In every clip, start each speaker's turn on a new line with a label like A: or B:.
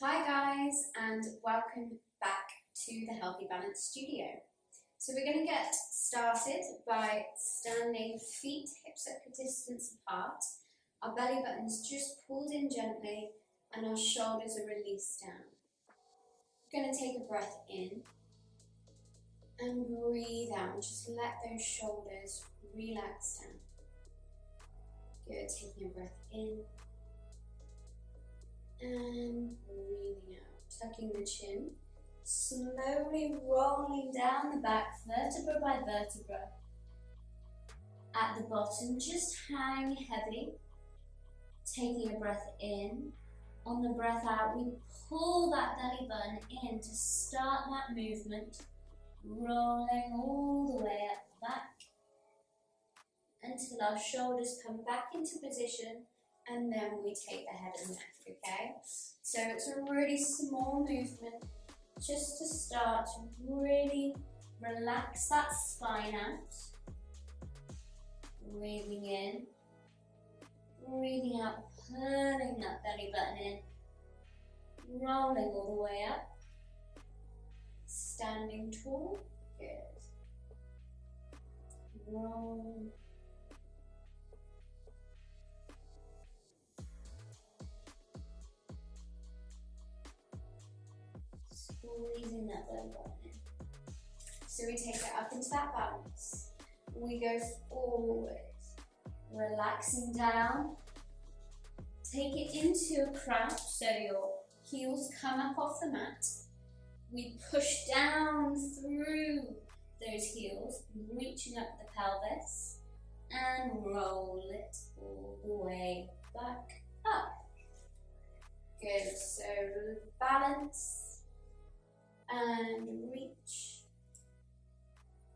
A: Hi guys, and welcome back to the Healthy Balance Studio. So we're going to get started by standing feet hips at distance apart. Our belly button's just pulled in gently and our shoulders are released down. We're going to take a breath in and breathe out. Just let those shoulders relax down. Good, taking a breath in and breathing out, tucking the chin, slowly rolling down the back vertebra by vertebra. At the bottom, just hang heavy, taking a breath in. On the breath out, we pull that belly button in to start that movement, rolling all the way up the back until our shoulders come back into position, and then we take the head and neck, okay? So it's a really small movement just to start to really relax that spine out. Breathing in, breathing out, pulling that belly button in, rolling all the way up, standing tall, good. Roll. Squeezing that belly button in. So we take it up into that balance. We go forward, relaxing down. Take it into a crouch, so your heels come up off the mat. We push down through those heels, reaching up the pelvis, and roll it all the way back up. Good, so balance and reach.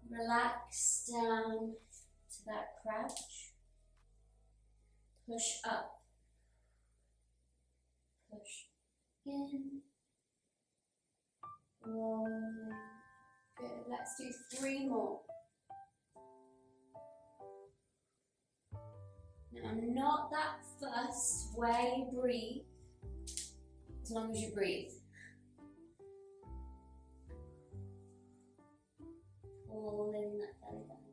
A: Relax down to that crouch. Push up. Push in. Rolling. Good. Let's do 3 more. Now, not that first where you breathe, as long as you breathe. Pull in that belly button.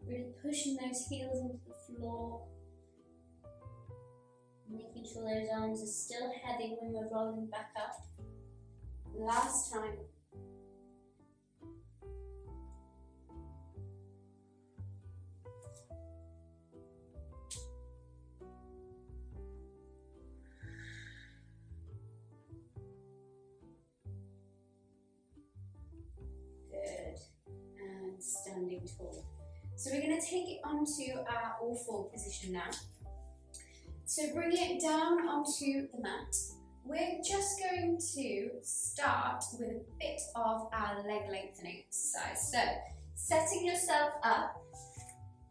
A: Really pushing those heels into the floor. Making sure those arms are still heavy when we're rolling back up. Last time. Good. And standing tall. So we're going to take it onto our all-four position now. So bring it down onto the mat. We're just going to start with a bit of our leg lengthening exercise. So setting yourself up,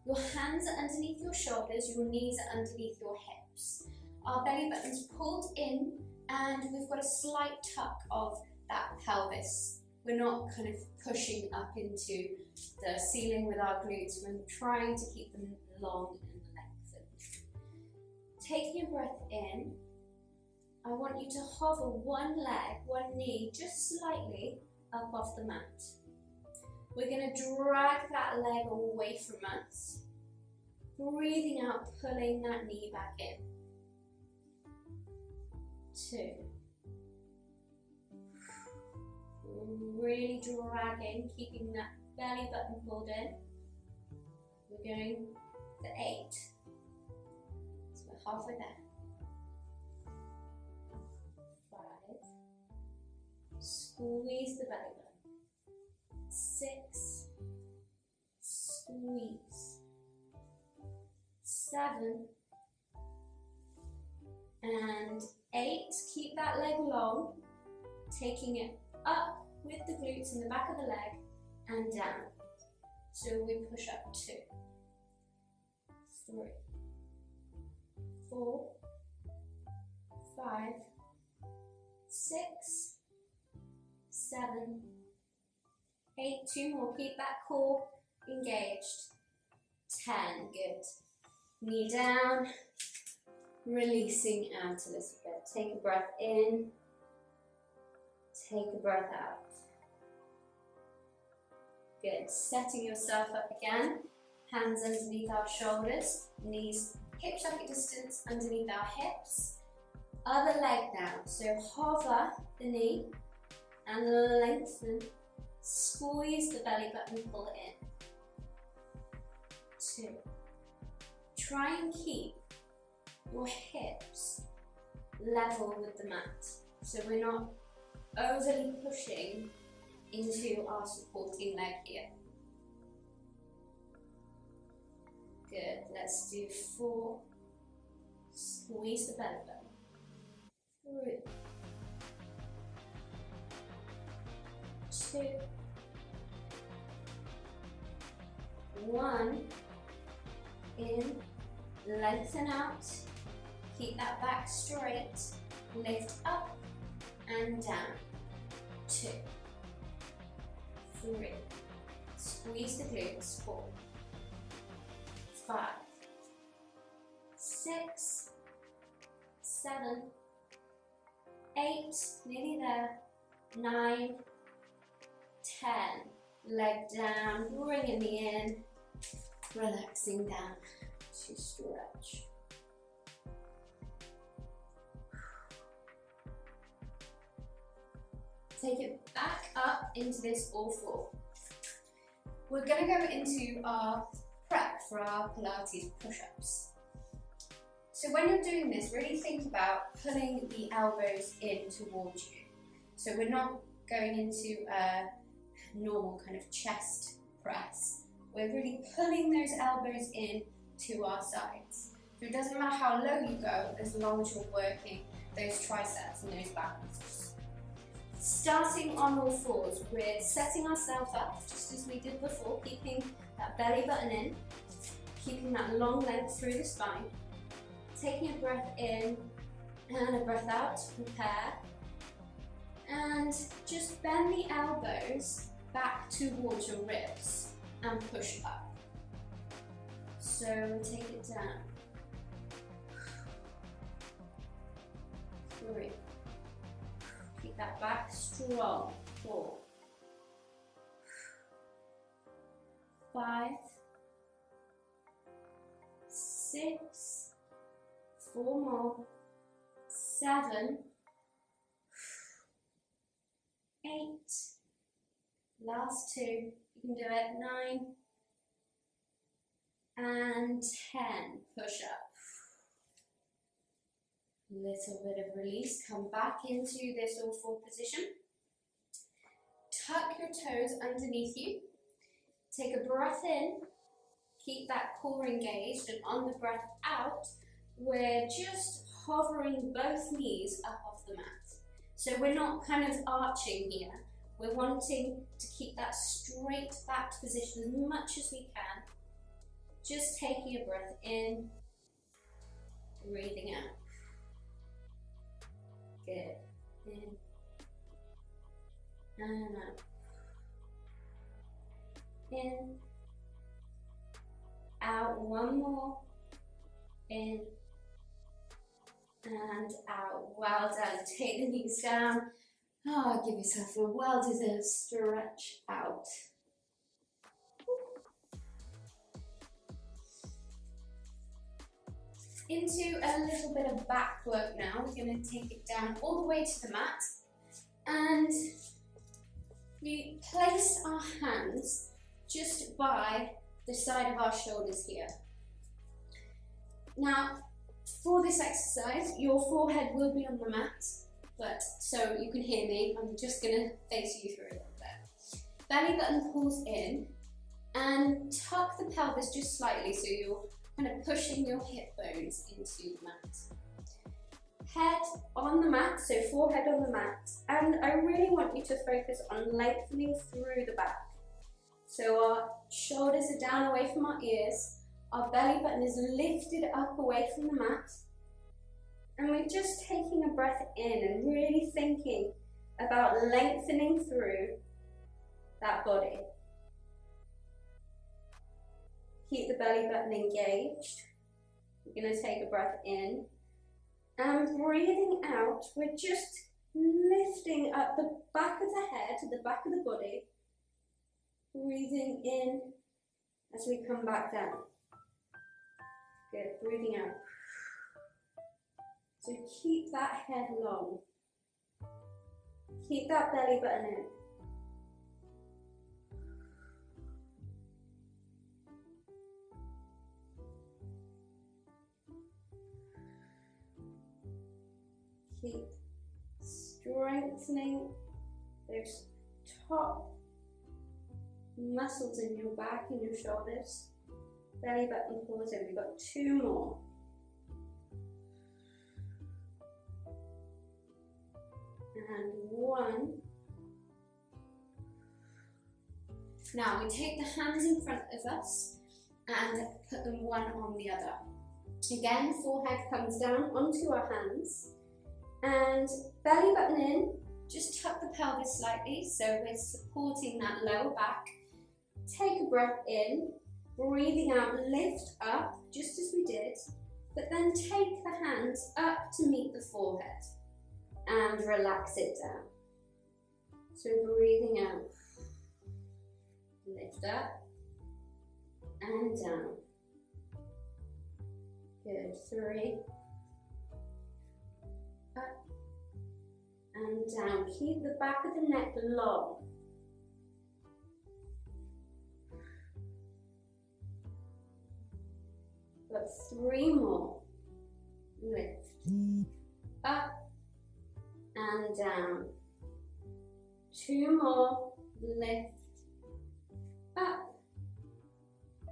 A: your hands are underneath your shoulders, your knees are underneath your hips. Our belly button's pulled in and we've got a slight tuck of that pelvis. We're not kind of pushing up into the ceiling with our glutes. We're trying to keep them long and lengthened. Taking a breath in, I want you to hover one leg, one knee, just slightly up off the mat. We're going to drag that leg away from us. Breathing out, pulling that knee back in. 2. Really dragging, keeping that belly button pulled in. We're going to 8. So we're halfway there. 5. Squeeze the belly button. 6. Squeeze. 7. And 8. Keep that leg long, taking it up with the glutes in the back of the leg and down. So we push up 2, 3, 4, 5, 6, 7, 8, 2 more, keep that core engaged, 10, good. Knee down, releasing out a little bit. Take a breath in, take a breath out. Good, setting yourself up again, hands underneath our shoulders, knees hip socket distance underneath our hips. Other leg now, so hover the knee and lengthen, squeeze the belly button, pull it in. 2. Try and keep your hips level with the mat, so we're not overly pushing into our supporting leg here. Good, let's do 4. Squeeze the belly button. 3, 2, 1. In, lengthen out, keep that back straight, lift up and down. 2, 3, squeeze the glutes. 4, 5, 6, 7, 8, nearly there, 9, 10, leg down, bringing me in, relaxing down to stretch. Take it back up into this all 4. We're going to go into our prep for our Pilates push-ups. So when you're doing this, really think about pulling the elbows in towards you. So we're not going into a normal kind of chest press. We're really pulling those elbows in to our sides. So it doesn't matter how low you go, as long as you're working those triceps and those back muscles. Starting on all 4s, we're setting ourselves up just as we did before, keeping that belly button in, keeping that long length through the spine, taking a breath in and a breath out to prepare, and just bend the elbows back towards your ribs and push up. So take it down. 3. Keep that back strong. 4, 5, 6, 4 more, 7, 8, last 2, you can do it, 9, and 10, push up. Little bit of release, come back into this all 4 position. Tuck your toes underneath you, take a breath in, keep that core engaged, and on the breath out, we're just hovering both knees up off the mat. So we're not kind of arching here, we're wanting to keep that straight back position as much as we can. Just taking a breath in, breathing out. Good. In and out. In, out. 1 more. In and out. Well done. Take the knees down. Oh, give yourself a well-deserved stretch out. Into a little bit of back work now. We're going to take it down all the way to the mat, and we place our hands just by the side of our shoulders here. Now, for this exercise, your forehead will be on the mat, but so you can hear me, I'm just going to face you through a little bit. Belly button pulls in, and tuck the pelvis just slightly so you're kind of pushing your hip bones into the mat. Head on the mat, so forehead on the mat, and I really want you to focus on lengthening through the back. So our shoulders are down away from our ears, our belly button is lifted up away from the mat, and we're just taking a breath in and really thinking
B: about lengthening through that body. Keep the belly button engaged. You're going to take a breath in and breathing out. We're just lifting up the back of the head, the back of the body. Breathing in as we come back down. Good, breathing out. So keep that head long. Keep that belly button in. Keep strengthening those top muscles in your back and your shoulders. Belly button pulls in. We've got 2 more. And 1.
A: Now we take the hands in front of us and put them one on the other. Again, forehead comes down onto our hands and belly button in. Just tuck the pelvis slightly so we're supporting that lower back. Take a breath in, breathing out, lift up just as we did, but then take the hands up to meet the forehead and relax it down. So breathing out, lift up and down. Good, 3, up and down. Keep the back of the neck long. Got 3 more. Lift, up and down. 2 more. Lift, up,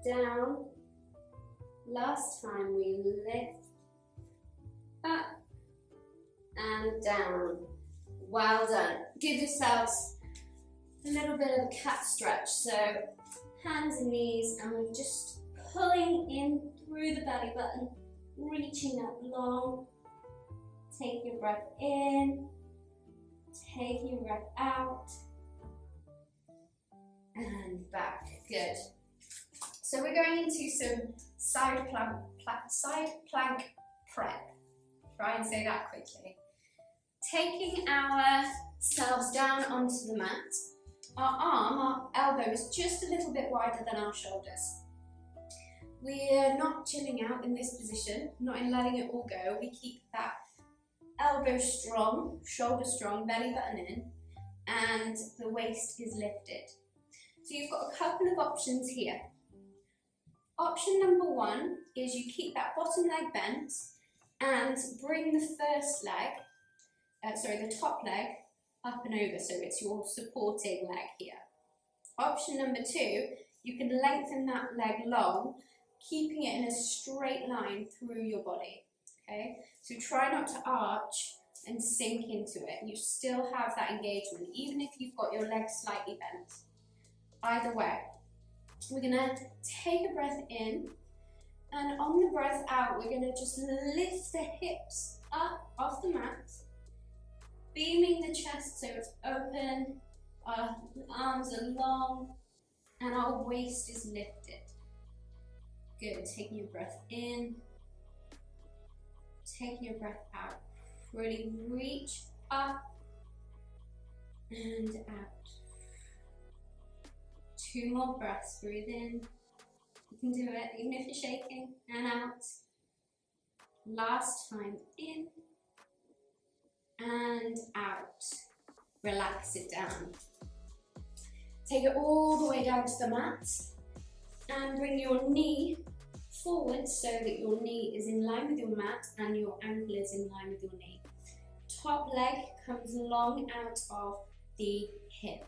A: down. Last time we lift, up and down. Well done. Give yourselves a little bit of a cat stretch. So hands and knees, and we're just pulling in through the belly button, reaching up long. Take your breath in, take your breath out, and back. Good. So we're going into some side plank prep. Try and say that quickly. Taking ourselves down onto the mat, our elbow is just a little bit wider than our shoulders. We're not chilling out in this position, not in letting it all go. We keep that elbow strong, shoulder strong, belly button in, and the waist is lifted. So you've got a couple of options here. Option number 1 is you keep that bottom leg bent and bring the first leg, the top leg up and over, so it's your supporting leg here. Option number 2, you can lengthen that leg long, keeping it in a straight line through your body, okay? So try not to arch and sink into it. You still have that engagement, even if you've got your legs slightly bent. Either way, we're gonna take a breath in, and on the breath out, we're gonna just lift the hips up off the mat, beaming the chest so it's open, our arms are long, and our waist is lifted. Good, taking your breath in, taking your breath out. Really reach up and out. 2 more breaths, breathe in. You can do it, even if you're shaking, and out. Last time, in and out. Relax it down. Take it all the way down to the mat and bring your knee forward so that your knee is in line with your mat and your ankle is in line with your knee. Top leg comes long out of the hip.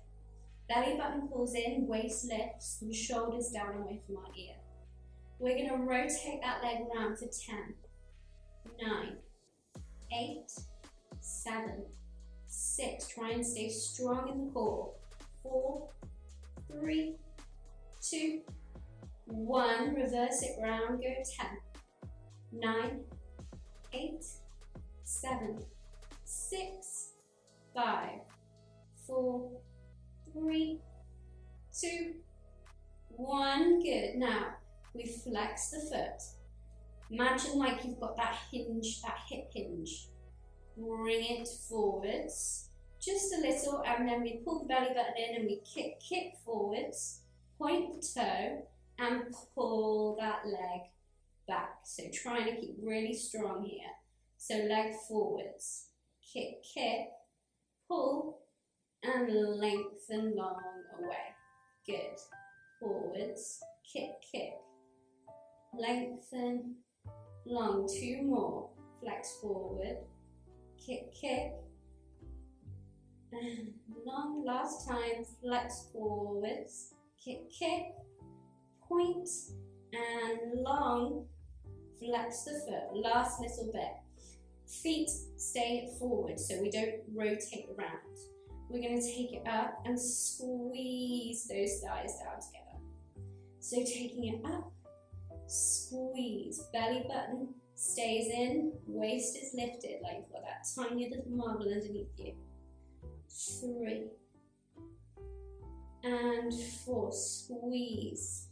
A: Belly button pulls in, waist lifts, and shoulders down away from our ear. We're going to rotate that leg around for 10, 9, 8, 7, 6. Try and stay strong in the core. 4, 3, 2, 1. Reverse it round. Go 10, 9, 8, 7, 6, 5, 4, 3, 2, 1. Good. Now we flex the foot. Imagine like you've got that hinge, that hip hinge. Bring it forwards just a little, and then we pull the belly button in and we kick forwards, point the toe and pull that leg back. So trying to keep really strong here. So leg forwards, kick, pull and lengthen long away. Good. Forwards, kick, lengthen long. 2 more. Flex forward, kick, and long. Last time, flex forwards, kick, point and long, flex the foot. Last little bit. Feet stay forward so we don't rotate around. We're going to take it up and squeeze those thighs down together. So taking it up, squeeze, belly button stays in, waist is lifted like you've got that tiny little marble underneath you. 3 and 4, squeeze.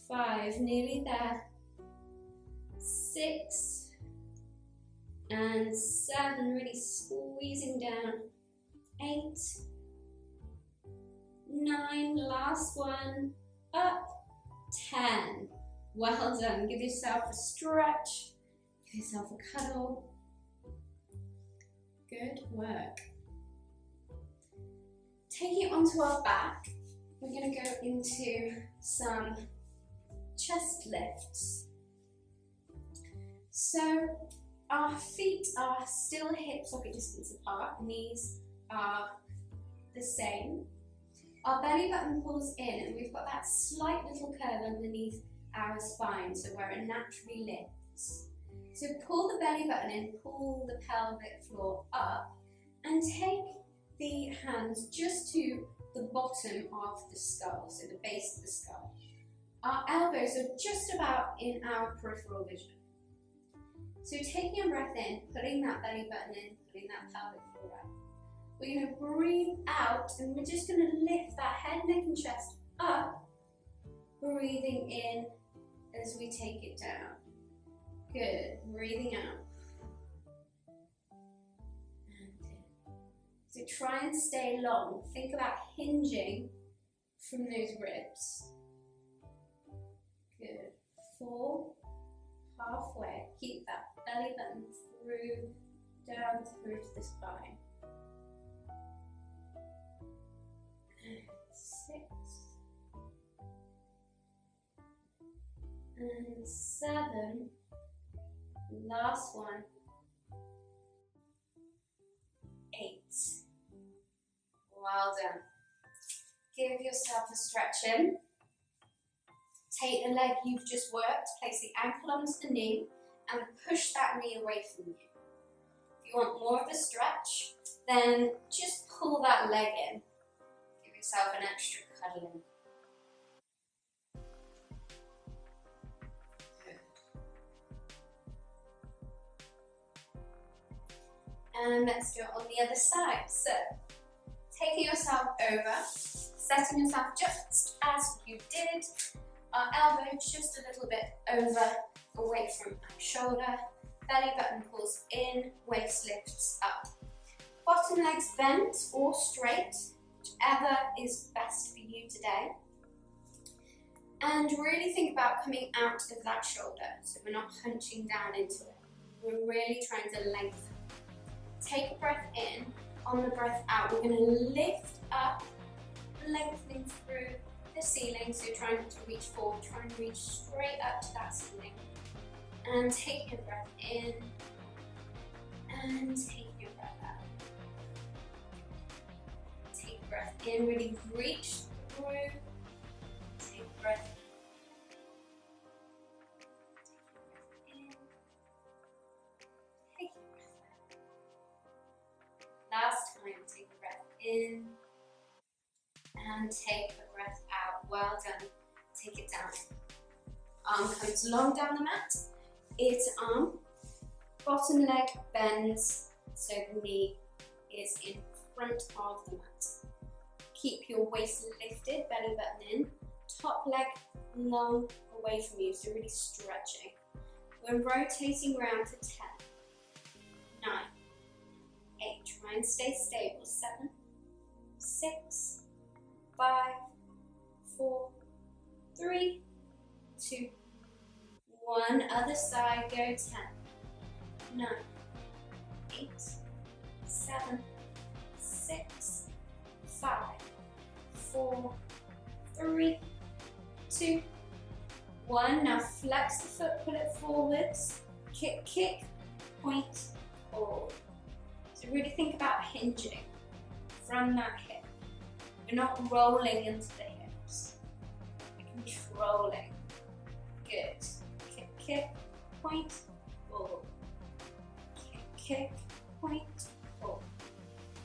A: 5, nearly there. 6 and 7, really squeezing down. 8, 9, last one, up. 10. Well done. Give yourself a stretch. Give yourself a cuddle. Good work. Taking it onto our back, we're going to go into some chest lifts. So our feet are still hip socket distance apart, knees are the same. Our belly button pulls in and we've got that slight little curve underneath our spine, so where it naturally lifts. So pull the belly button in, pull the pelvic floor up, and take the hands just to the bottom of the skull, so the base of the skull. Our elbows are just about in our peripheral vision. So taking a breath in, putting that belly button in, putting that pelvic floor up. We're going to breathe out and we're just going to lift that head, neck and chest up, breathing in as we take it down. Good. Breathing out. And in. So try and stay long. Think about hinging from those ribs. Good. 4, halfway. Keep that belly button through, down through to the spine. 6 and 7. Last one. 8. Well done. Give yourself a stretch in. Take the leg you've just worked, place the ankle onto the knee and push that knee away from you. If you want more of a stretch, then just pull that leg in. Give yourself an extra cuddle in. And let's do it on the other side. So, taking yourself over, setting yourself just as you did, our elbow just a little bit over, away from our shoulder, belly button pulls in, waist lifts up. Bottom legs bent or straight, whichever is best for you today. And really think about coming out of that shoulder, so we're not hunching down into it. We're really trying to lengthen. Take a breath in. On the breath out, we're going to lift up, lengthening through the ceiling. So trying to reach forward, trying to reach straight up to that ceiling. And take your breath in, and take your breath out. Take a breath in, really reach through. Take a breath in. Take your breath out. Last time, take a breath in and take a breath out. Well done. Take it down. Arm comes long down the mat. It's arm. Bottom leg bends so the knee is in
B: front of the mat. Keep your waist lifted, belly button in, top leg long away from you, so really stretching. We're rotating round for 10, 9, 8, try and stay stable, 7, 6, 5, 4, 3, 2, 1, other side, go 10, 9, 8, 7, 6, 5, 4, 3, 2, 1. Now flex the foot, pull it forwards, kick, kick, point, pull. So really think about hinging from that hip. We're not rolling into the hips. We're controlling. Good. Kick, kick, point, pull. Kick, kick, point, pull.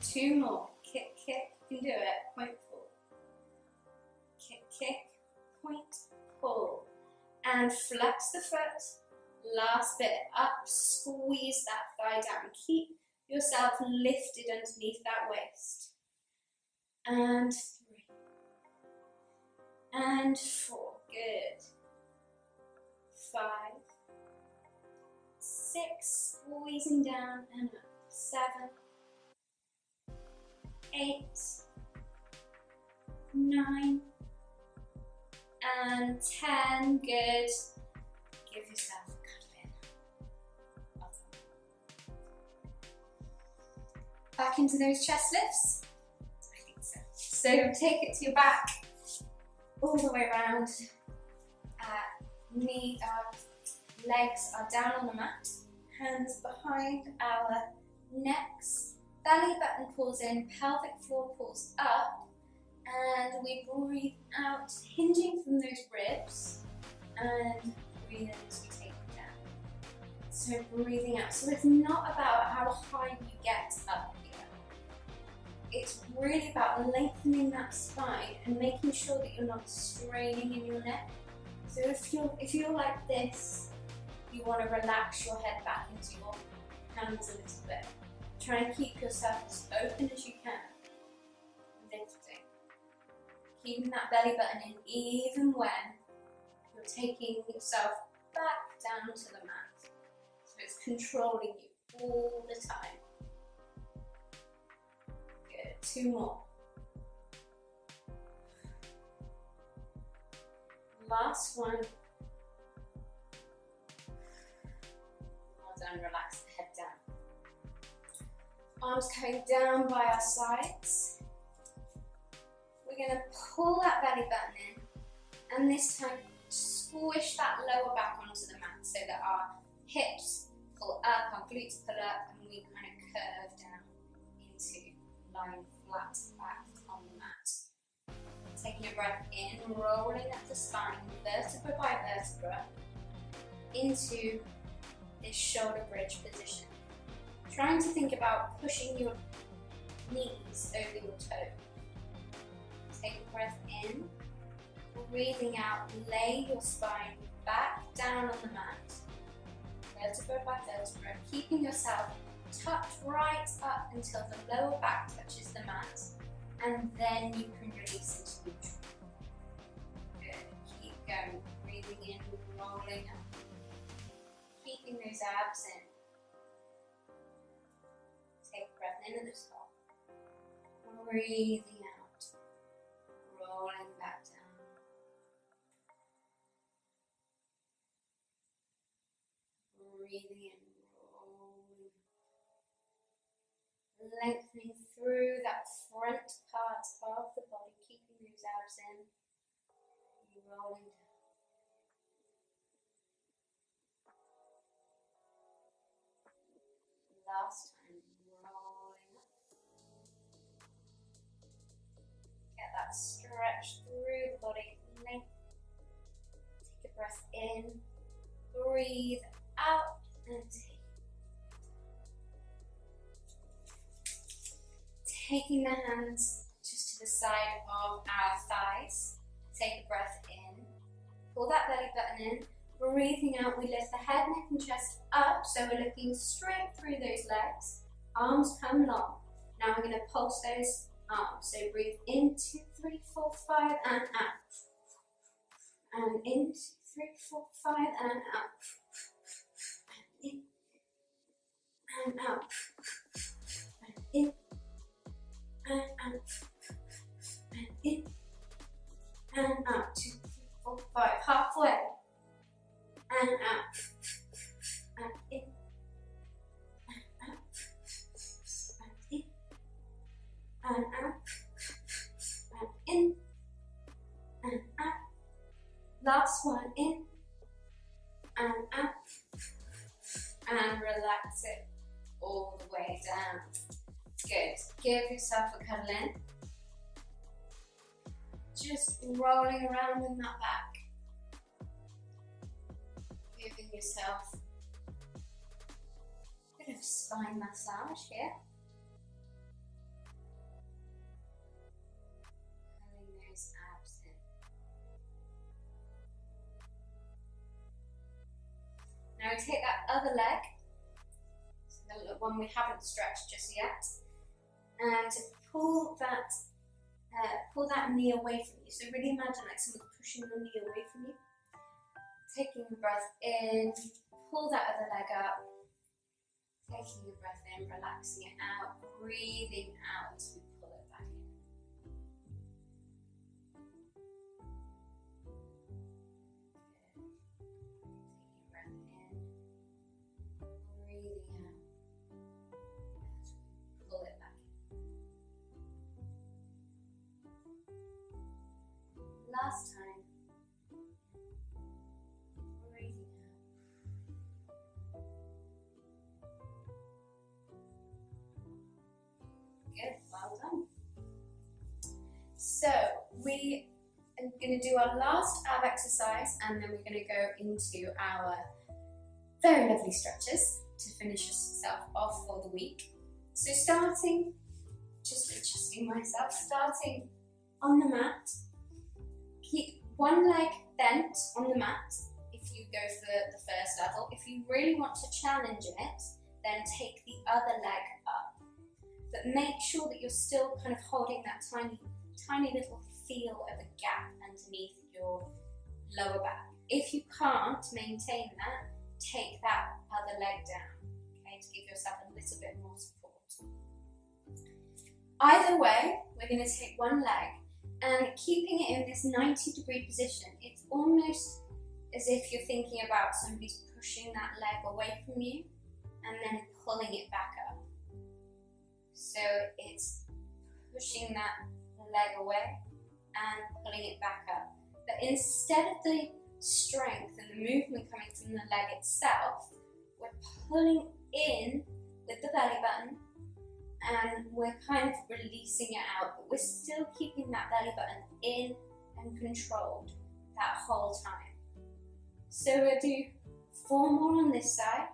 B: 2 more. Kick, kick, you can do it. Point, pull. Kick, kick, point, pull. And flex the foot. Last bit. Up, squeeze that thigh down. Keep yourself lifted underneath that waist. And 3. And 4. Good. 5. 6. Squeezing down and up. 7. 8. 9. And 10. Good. Give yourself a cuddle in. Well done. Back into those chest lifts. I think so. So take it to your back, all the way around. Legs are down on the mat. Hands behind our necks. Belly button pulls in, pelvic floor pulls up. And we breathe out, hinging from those ribs, and breathe in as we take it down. So breathing out. So it's not about how high you get up here. It's really about lengthening that spine and making sure that you're not straining in your neck. So if you're like this, you want to relax your head back into your hands a little bit. Try and keep yourself as open as you can. Lifting. Keeping that belly button in even when you're taking yourself back down to the mat. So it's controlling you all the time. Good, 2 more. Last one. Well done, relax the head down. Arms coming down by our sides. We're going to pull that belly button in, and this time squish that lower back onto the mat so that our hips pull up, our glutes pull up, and we kind of curve down into lying flat back on the mat. Taking a breath in, rolling up the spine, vertebra by vertebra, into this shoulder bridge position. Trying to think about pushing your knees over your toes. Take a breath in, breathing out, lay your spine back down on the mat, vertebra by vertebra, keeping yourself tucked right up until the lower back touches the mat, and then you can release into neutral. Good, keep going, breathing in, rolling up, keeping those abs in. Take a breath in at the top, breathing out, rolling back down. Breathing in, rolling. Lengthening through that front part of the body, keeping those abs in. Rolling down. Last time, rolling up. Get that stretch through the body. Length. Take a breath in. Breathe out and taking the hands just to the side of our thighs. Take a breath in. Pull that belly button in. Breathing out, we lift the head, neck and chest up, so we're looking straight through those legs. Arms come long. Now we're going to pulse those arms. So breathe in, 2, 3, 4, 5, and out. And in, 2, 3, 4, 5, and out. And in, and out. And in, and out. And in, and out. 2, 3, 4, 5. Halfway. And out. And in. And out. And in. And out. And in. And out. Last one, in. And out. And relax it all the way down. Good. Give yourself a cuddle in. Just rolling around in that back. Giving yourself a bit of spine massage here. Pulling those abs in. Now we take that other leg, so the one we haven't stretched just yet, and pull that knee away from you. So really imagine like someone pushing your knee away from you. Taking a breath in, pull that other leg up. Taking a breath in, relaxing it out, breathing out as we pull it back in. Good. Taking a breath in, breathing out as we pull it back in. Last time. Good, well done. So we are going to do our last ab exercise and then we're going to go into our very lovely stretches to finish yourself off for the week. So starting, just adjusting myself, starting on the mat. Keep one leg bent on the mat if you go for the first level. If you really want to challenge it, then take the other leg up. But make sure that you're still kind of holding that tiny little feel of a gap underneath your lower back. If you can't maintain that, take that other leg down, okay, to give yourself a little bit more support. Either way, we're going to take one leg and keeping it in this 90-degree position. It's almost as if you're thinking about somebody's pushing that leg away from you and then pulling it back up. So it's pushing that leg away and pulling it back up. But instead of the strength and the movement coming from the leg itself, we're pulling in with the belly button and we're kind of releasing it out, but we're still keeping that belly button in and controlled that whole time. So we'll do 4 more on this side.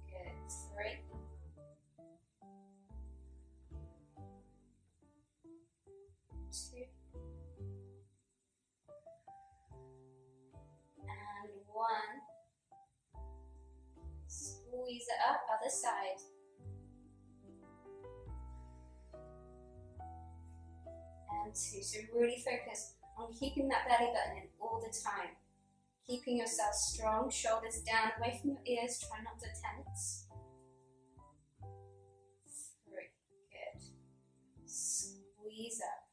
B: Good, 3. 2. And 1. Squeeze it up, other side. And 2. So really focus on keeping that belly button in all the time. Keeping yourself strong, shoulders down, away from your ears, try not to tense. 3, good. Squeeze up.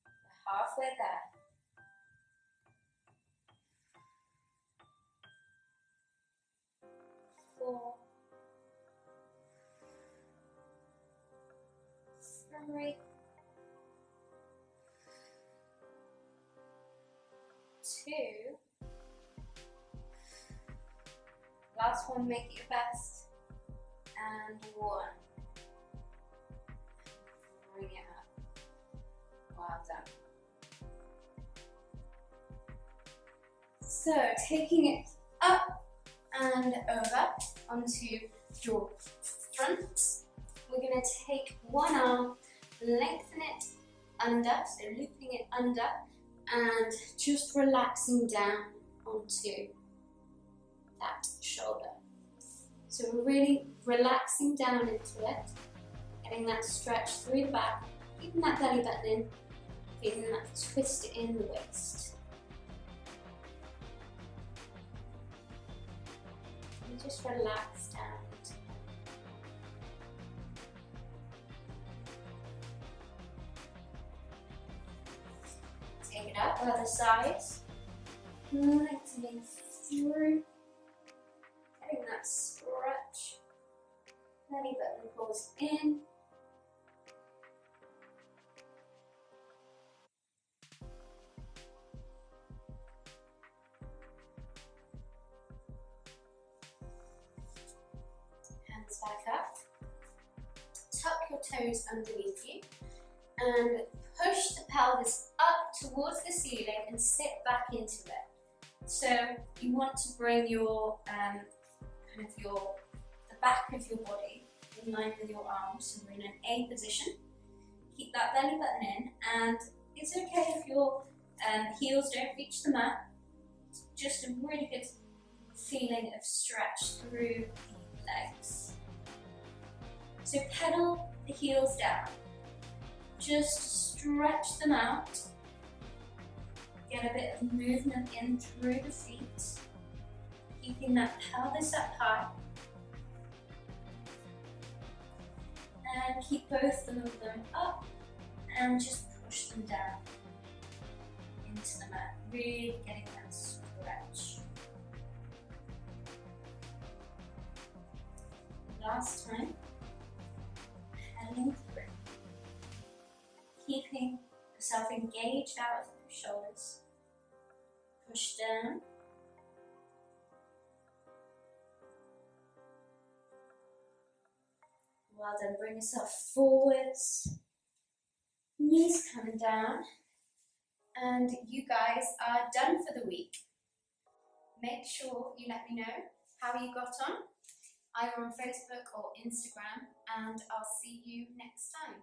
B: We're halfway there. 4, 3, 2. Last one, make it your best. And 1. Bring it up. Well done. So, taking it up and over onto your front. We're going to take one arm, lengthen it under, so looping it under, and just relaxing down onto that shoulder. So we're really relaxing down into it, getting that stretch through the back, keeping that belly button in, feeling that twist in the waist. And just relax down into it. Take it up, other side, lengthening through, getting that stretch, belly button pulls in, hands back up, tuck your toes underneath you, and push the pelvis up towards the ceiling and sit back into it. So you want to bring your the back of your body in line with your arms. So we're in an A position. Keep that belly button in, and it's okay if your heels don't reach the mat. It's just a really good feeling of stretch through the legs. So pedal the heels down. Just stretch them out. Get a bit of movement in through the feet. Keeping that pelvis up high. And keep both of them up and just push them down into the mat. Really getting that stretch. Last time. Pedaling through. Keeping yourself engaged out of the shoulders. Push down. Well done, bring yourself forwards. Knees coming down. And you guys are done for the week. Make sure you let me know how you got on, either on Facebook or Instagram, and I'll see you next time.